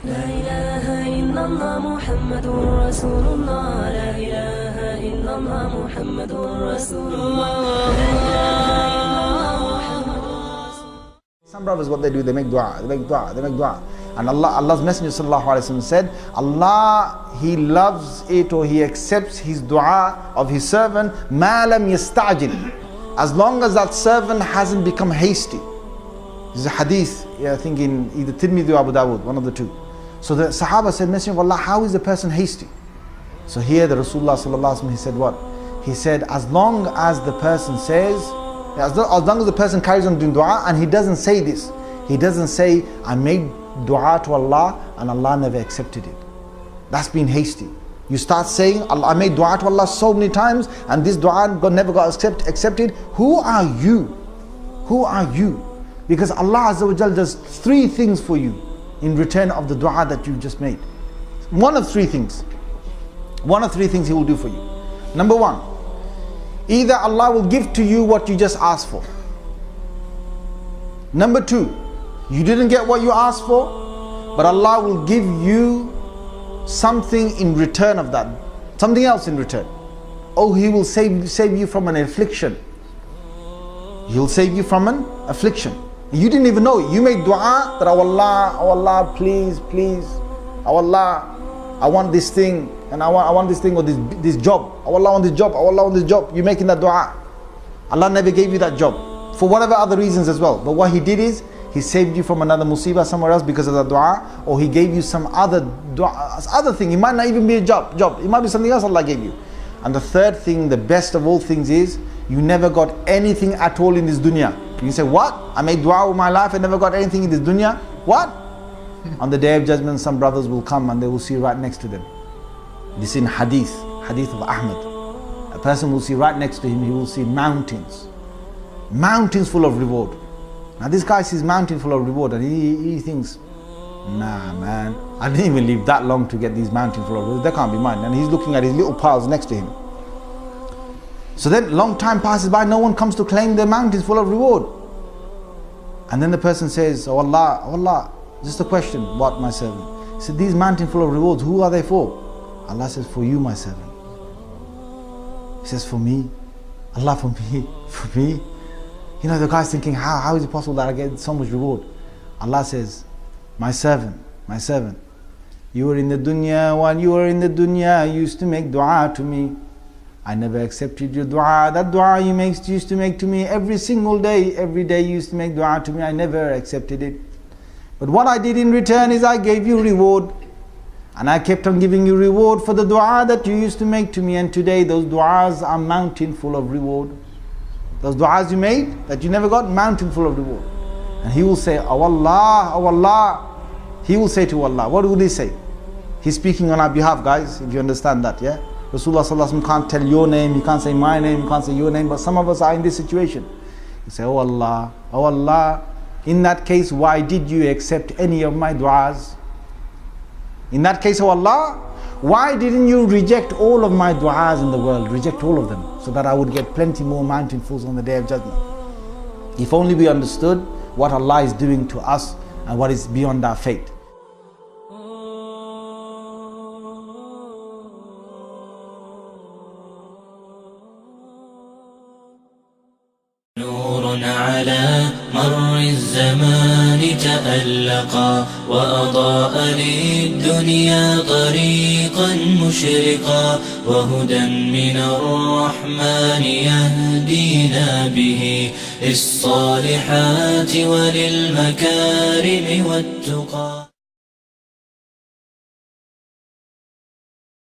لا إله إلا الله محمد رسول الله لا إله إلا الله محمد رسول الله لا إله إلا الله محمد رسول الله. Some brothers, what they do, they make dua, they make dua, they make dua. And Allah's Messenger sallallahu alaihi wasallam said, Allah, He loves it or He accepts his dua of his servant, ma lam yasta'jil, as long as that servant hasn't become hasty. This is a hadith, I think in either Tirmidhi or Abu Dawud, one of the two. So the Sahaba said, Messenger of Allah, how is the person hasty? So here the Rasulullah sallallahu alaihi wasallam, he said what? He said, as long as the person says, as long as the person carries on doing dua and he doesn't say this, he doesn't say, I made dua to Allah and Allah never accepted it. That's being hasty. You start saying, I made dua to Allah so many times and this dua never got accepted. Who are you? Who are you? Because Allah Azza wa Jal does three things for you in return of the dua that you just made. One of three things. One of three things He will do for you. Number one, either Allah will give to you what you just asked for. Number two, you didn't get what you asked for, but Allah will give you something in return of that, something else in return. Oh, He will save you from an affliction. He will save you from an affliction. You didn't even know it. You made dua that, oh Allah, please, oh Allah, I want this thing, and I want this thing or this job. Oh Allah, I want this job. Oh Allah, I want this job. You're making that dua. Allah never gave you that job for whatever other reasons as well. But what He did is He saved you from another musibah somewhere else because of that dua, or He gave you some other dua, other thing. It might not even be a job. It might be something else Allah gave you. And the third thing, the best of all things, is you never got anything at all in this dunya. You can say, what? I made dua all my life, I never got anything in this dunya. What? On the Day of Judgment, some brothers will come and they will see right next to them. This is in hadith of Ahmad. A person will see right next to him, he will see mountains full of reward. Now this guy sees mountain full of reward and he thinks, nah man, I didn't even live that long to get these mountain full of reward. That can't be mine. And he's looking at his little piles next to him. So then long time passes by, no one comes to claim their mountains full of reward. And then the person says, oh Allah, just a question. What, my servant? He said, these mountains full of rewards, who are they for? Allah says, for you, my servant. He says, for me? Allah, for me? For me? You know, the guy's thinking, how is it possible that I get so much reward? Allah says, my servant, you were in the dunya, while you were in the dunya, you used to make dua to me. I never accepted your dua. That dua you used to make to me every single day. Every day you used to make dua to me. I never accepted it. But what I did in return is I gave you reward. And I kept on giving you reward for the dua that you used to make to me. And today those duas are mountain full of reward. Those duas you made that you never got, mountain full of reward. And He will say, oh Allah. He will say to Allah, what will He say? He's speaking on our behalf, guys, if you understand that, yeah? Rasulullah sallallahu alaihi wasallam can't tell your name, he can't say my name, he can't say your name, but some of us are in this situation. You say, oh Allah, in that case, why did you accept any of my du'as? In that case, oh Allah, why didn't you reject all of my du'as in the world, reject all of them, so that I would get plenty more mountainfuls on the Day of Judgment? If only we understood what Allah is doing to us and what is beyond our fate. على مر الزمان تألقا وأضاء للدنيا طريقا مشرقا وهدى من الرحمن يهدينا به للصالحات وللمكارم والتقى.